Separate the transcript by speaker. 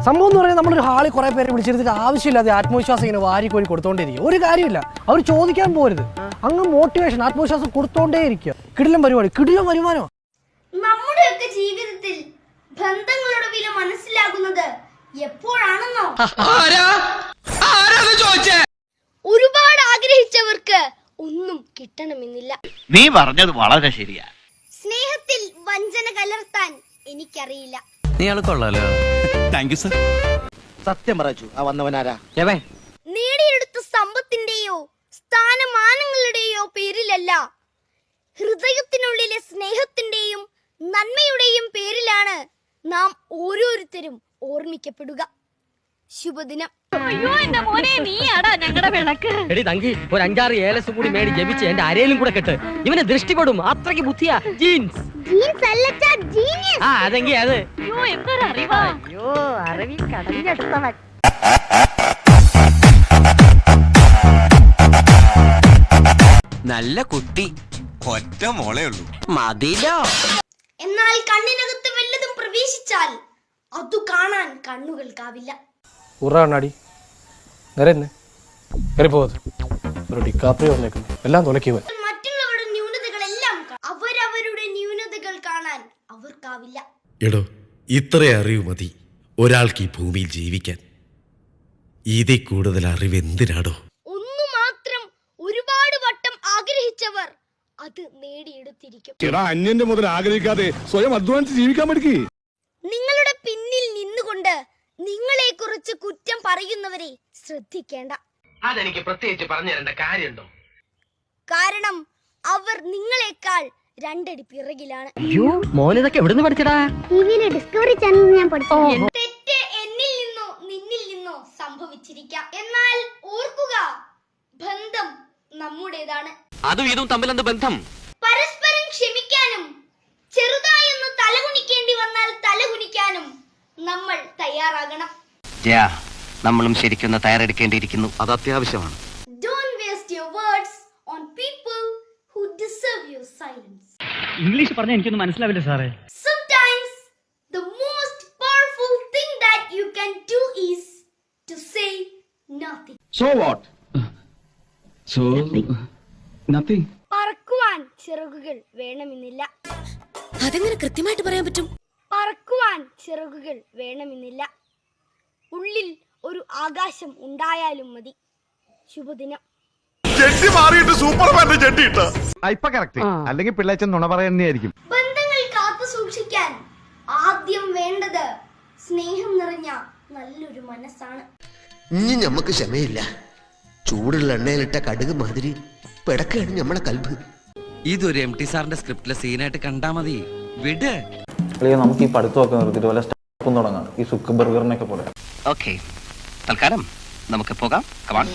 Speaker 1: സംഭവം എന്ന് പറഞ്ഞാൽ നമ്മളൊരു ഹാളിൽ കുറെ പേരെ വിളിച്ചിരുന്നിട്ട് ആവശ്യമില്ലാതെ ആത്മവിശ്വാസം ഇങ്ങനെ വാരിക്കോരി കൊടുത്തോണ്ടേയിരിക്കും. ഒരു കാര്യമില്ല, അവർ ചോദിക്കാൻ പോരുത്, അങ്ങ് മോട്ടിവേഷൻ ആത്മവിശ്വാസം കൊടുത്തോണ്ടേ ഇരിക്കുക. കിടിലം പരിപാടി, കിടിലം വരുമാനോ.
Speaker 2: നമ്മുടെയൊക്കെ ജീവിതത്തിൽ ബന്ധങ്ങളുടെ വില മനസ്സിലാകുന്നത് എപ്പോഴാണെന്നോ? ഒരുപാട് ആഗ്രഹിച്ചവർക്ക് ഒന്നും കിട്ടണമെന്നില്ല.
Speaker 3: നീ പറഞ്ഞത് വളരെ ശരിയാ.
Speaker 2: സ്നേഹത്തിൽ വഞ്ചന കലർത്താൻ എനിക്കറിയില്ല.
Speaker 4: നീ കൊള്ളാലോ.
Speaker 3: Thank you sir.
Speaker 5: സത്യം പറച്ചു ആ വന്നവനാരാ?
Speaker 2: നേടിയെടുത്ത സമ്പത്തിന്റെയോ സ്ഥാനമാനങ്ങളുടെയോ പേരിലല്ല, ഹൃദയത്തിനുള്ളിലെ സ്നേഹത്തിന്റെയും നന്മയുടെയും പേരിലാണ് നാം ഓരോരുത്തരും ഓർമ്മിക്കപ്പെടുക. ശുഭദിനം.
Speaker 6: അയ്യോ എന്റെ മോനെ, നീയാടാ ഞങ്ങളുടെ വിളക്ക്.
Speaker 4: എടി തങ്കി, ഒരു 5-6 ഏലസും കൂടി മേടി ജപിച്ച് എന്റെ അരയിലും കൂടെ കെട്ട്. ഇവനെ ദൃഷ്ടിപ്പെടും, അത്രയ്ക്ക് ബുദ്ധിയാ. ജീൻസ് ആ അതെങ്കി അത്.
Speaker 6: അയ്യോ എന്തൊരറിവാ.
Speaker 4: അയ്യോ അറിവിൽ കടഞ്ഞെടുത്തവൻ. നല്ല കുട്ടി,
Speaker 3: ഒറ്റ മോളേ ഉള്ളൂ.
Speaker 4: മതിലോ.
Speaker 2: എന്നാൽ കണ്ണിനകത്ത് വല്ലതും പ്രവേശിച്ചാൽ അതു കാണാൻ കണ്ണുകൾക്കാവില്ല.
Speaker 1: ഉറാണാടി നിരന്ന് കയറിപ്പോകത് ഒരു ഡിക്കാപ്രിയോ വന്നേക്കുന്നു, എല്ലാം തുലക്കിവൻ.
Speaker 2: മറ്റുള്ളവരുടെ ന്യൂനതകളെല്ലാം അവരവരുടെ ന്യൂനതകൾ കാണാൻ അവർക്കാവില്ല.
Speaker 7: എടോ, ഇത്ര അറിവ് മതി ഒരാൾക്ക് ഈ ഭൂമിയിൽ ജീവിക്കാൻ. ഇതിൽ കൂടുതൽ അറിവ് എന്തിനാടോ?
Speaker 2: ഒന്നു മാത്രം ഒരുപാട് വട്ടം ആഗ്രഹിച്ചവർ അത് നേടിയെടുത്തിരിക്കും.
Speaker 8: അന്യന്റെ മുതൽ ആഗ്രഹിക്കാതെ സ്വയം അധ്വാനിച്ച് ജീവിക്കാൻ പഠിക്കേ.
Speaker 2: നിങ്ങളുടെ പിന്നിൽ നിന്നുകൊണ്ട് നിങ്ങളെ കുറിച്ച് കുറ്റം പറയുന്നവരെ ശ്രദ്ധിക്കേണ്ട.
Speaker 4: അതെനിക്ക് പ്രത്യേകിച്ച് പറഞ്ഞു തരേണ്ട കാര്യമുണ്ടോ?
Speaker 2: കാരണം അവർ നിങ്ങളെക്കാൾ 2 അടി പിറകിലാണ്.
Speaker 4: അയ്യോ മോനിതൊക്കെ എവിടുന്ന് പഠിച്ചടാ?
Speaker 2: ഡിസ്കവറി ചാനൽ ഞാൻ പഠിച്ചു. തെറ്റ് എന്നിൽ നിന്നോ നിന്നിൽ നിന്നോ സംഭവിച്ചിരിക്കാം. എന്നാൽ ഓർക്കുക, ബന്ധം നമ്മുടേതാണ്.
Speaker 4: അതും ഇതും തമ്മിലെന്ത് ബന്ധം?
Speaker 2: പരസ്പരം ക്ഷമിക്കാനും ചെറുതായൊന്ന് തലകുനിക്കേണ്ടി വന്നാൽ തലകുനിക്കാനും നമ്മൾ തയ്യാറാകണം.
Speaker 4: നമ്മളും ശരിക്കൊന്ന് തയ്യാറെടുക്കേണ്ടിയിരിക്കുന്നു. അത് അത്യാവശ്യമാണ്.
Speaker 2: Don't waste your words on people who deserve your silence.
Speaker 3: English പറഞ്ഞാൽ എനിക്കൊന്നും മനസ്സിലാവില്ല സാറേ.
Speaker 2: Sometimes the most powerful thing that you can do is to say nothing.
Speaker 8: So what? So nothing.
Speaker 2: പറക്കുവാൻ ചിറകുകൾ വേണമെന്നില്ല.
Speaker 6: അതെങ്ങനെ കൃത്യമായിട്ട് പറയാൻ പറ്റും?
Speaker 2: പറക്കുവാൻ ചിറകുകൾ വേണമെന്നില്ല. ഉള്ളിൽ ഒരു ആകാശം ഉണ്ടായാലും മതി. ശുഭദിനം.
Speaker 8: ചെട്ടി മാറിയിട്ട് സൂപ്പർമാന്റെ ചെട്ടി ഇട്ട ഇപ്പൊ കറക്റ്റ്. അല്ലെങ്കിൽ പിള്ളേച്ചൻ നുണ പറയുന്നതായിരിക്കും.
Speaker 2: ബന്ധങ്ങൾ കാത്തു സൂക്ഷിക്കാൻ ആദ്യം വേണ്ടത് സ്നേഹം നിറഞ്ഞ നല്ലൊരു മനസ്സാണ്.
Speaker 5: ഇനി ഞമ്മക്ക് ക്ഷമയില്ല. ചൂടുള്ള എണ്ണയിലിട്ട കടുക് മാതിരി പിടക്കാണ് ഞമ്മളെ കൽബ്.
Speaker 4: ഇതൊരു MT സാറിന്റെ സ്ക്രിപ്റ്റിലെ സീനായിട്ട് കണ്ടാ മതി. വിട്.
Speaker 9: നമുക്ക് ഈ പഠിത്തമൊക്കെ നിർത്തിയിട്ട് വല്ല സ്റ്റാർട്ടും തുടങ്ങാം, ഈ സുക്ക് ബർഗറിനൊക്കെ പോലെ.
Speaker 4: ഓക്കെ, തൽക്കാലം നമുക്ക് പോകാം. കമാൺ.